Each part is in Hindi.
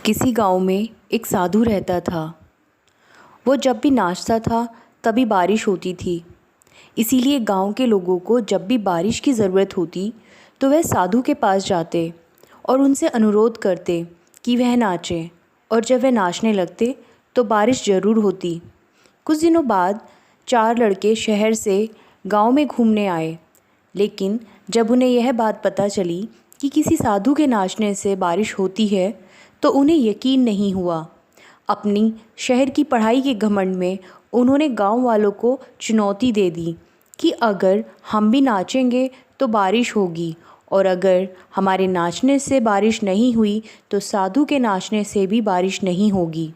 किसी गांव में एक साधु रहता था। वो जब भी नाचता था तभी बारिश होती थी। इसीलिए गांव के लोगों को जब भी बारिश की ज़रूरत होती तो वह साधु के पास जाते और उनसे अनुरोध करते कि वह नाचे, और जब वह नाचने लगते तो बारिश ज़रूर होती। कुछ दिनों बाद 4 लड़के शहर से गांव में घूमने आए, लेकिन जब उन्हें यह बात पता चली कि किसी साधु के नाचने से बारिश होती है तो उन्हें यकीन नहीं हुआ। अपनी शहर की पढ़ाई के घमंड में उन्होंने गांव वालों को चुनौती दे दी कि अगर हम भी नाचेंगे तो बारिश होगी, और अगर हमारे नाचने से बारिश नहीं हुई तो साधु के नाचने से भी बारिश नहीं होगी।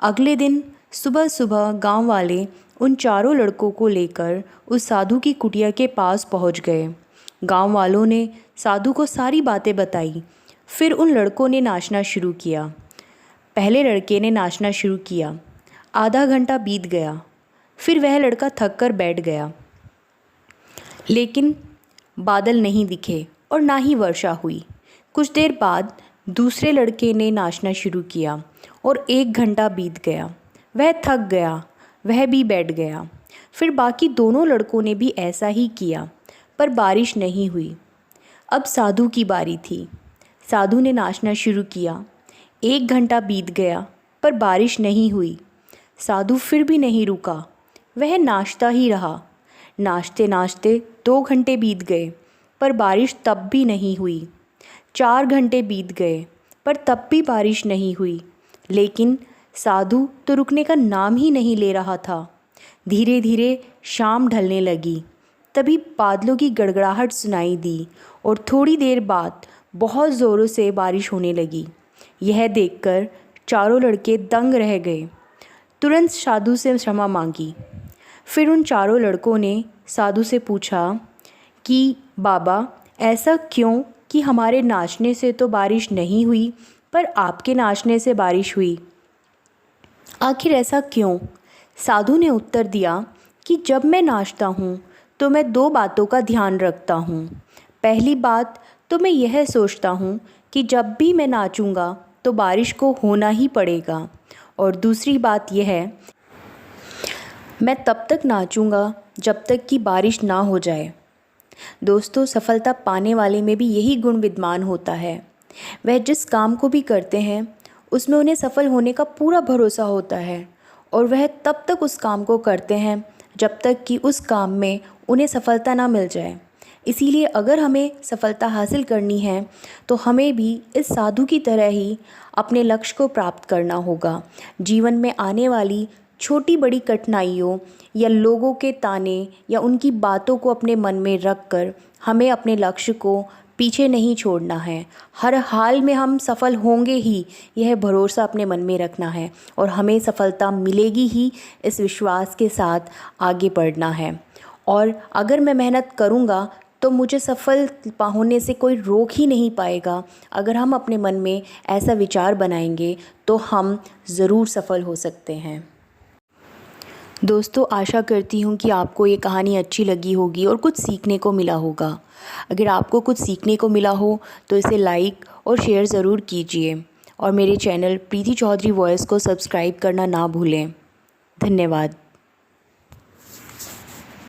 अगले दिन सुबह सुबह गांव वाले उन चारों लड़कों को लेकर उस साधु की कुटिया के पास पहुंच गए। गांव वालों ने साधु को सारी बातें बताई। फिर उन लड़कों ने नाचना शुरू किया। पहले लड़के ने नाचना शुरू किया। आधा घंटा बीत गया। फिर वह लड़का थक कर बैठ गया, लेकिन बादल नहीं दिखे और ना ही वर्षा हुई। कुछ देर बाद दूसरे लड़के ने नाचना शुरू किया और 1 घंटा बीत गया। वह थक गया, वह भी बैठ गया। फिर बाकी दोनों लड़कों ने भी ऐसा ही किया, पर बारिश नहीं हुई। अब साधु की बारी थी। साधु ने नाचना शुरू किया। 1 घंटा बीत गया, पर बारिश नहीं हुई। साधु फिर भी नहीं रुका, वह नाचता ही रहा। नाचते नाचते 2 घंटे बीत गए, पर बारिश तब भी नहीं हुई। 4 घंटे बीत गए, पर तब भी बारिश नहीं हुई। लेकिन साधु तो रुकने का नाम ही नहीं ले रहा था। धीरे धीरे शाम ढलने लगी। तभी बादलों की गड़गड़ाहट सुनाई दी और थोड़ी देर बाद बहुत ज़ोरों से बारिश होने लगी। यह देखकर चारों लड़के दंग रह गए। तुरंत साधु से क्षमा मांगी। फिर उन चारों लड़कों ने साधु से पूछा कि बाबा, ऐसा क्यों कि हमारे नाचने से तो बारिश नहीं हुई, पर आपके नाचने से बारिश हुई? आखिर ऐसा क्यों? साधु ने उत्तर दिया कि जब मैं नाचता हूँ तो मैं 2 बातों का ध्यान रखता हूँ। पहली बात तो मैं यह सोचता हूँ कि जब भी मैं नाचूंगा तो बारिश को होना ही पड़ेगा, और दूसरी बात यह है, मैं तब तक नाचूंगा जब तक कि बारिश ना हो जाए। दोस्तों, सफलता पाने वाले में भी यही गुण विद्यमान होता है। वह जिस काम को भी करते हैं उसमें उन्हें सफल होने का पूरा भरोसा होता है, और वह तब तक उस काम को करते हैं जब तक कि उस काम में उन्हें सफलता ना मिल जाए। इसीलिए अगर हमें सफलता हासिल करनी है तो हमें भी इस साधु की तरह ही अपने लक्ष्य को प्राप्त करना होगा। जीवन में आने वाली छोटी बड़ी कठिनाइयों या लोगों के ताने या उनकी बातों को अपने मन में रख कर हमें अपने लक्ष्य को पीछे नहीं छोड़ना है। हर हाल में हम सफल होंगे ही, यह भरोसा अपने मन में रखना है, और हमें सफलता मिलेगी ही, इस विश्वास के साथ आगे बढ़ना है। और अगर मैं मेहनत करूँगा तो मुझे सफल होने से कोई रोक ही नहीं पाएगा। अगर हम अपने मन में ऐसा विचार बनाएंगे तो हम ज़रूर सफल हो सकते हैं। दोस्तों, आशा करती हूँ कि आपको ये कहानी अच्छी लगी होगी और कुछ सीखने को मिला होगा। अगर आपको कुछ सीखने को मिला हो तो इसे लाइक और शेयर ज़रूर कीजिए, और मेरे चैनल प्रीति चौधरी वॉइस को सब्सक्राइब करना ना भूलें। धन्यवाद।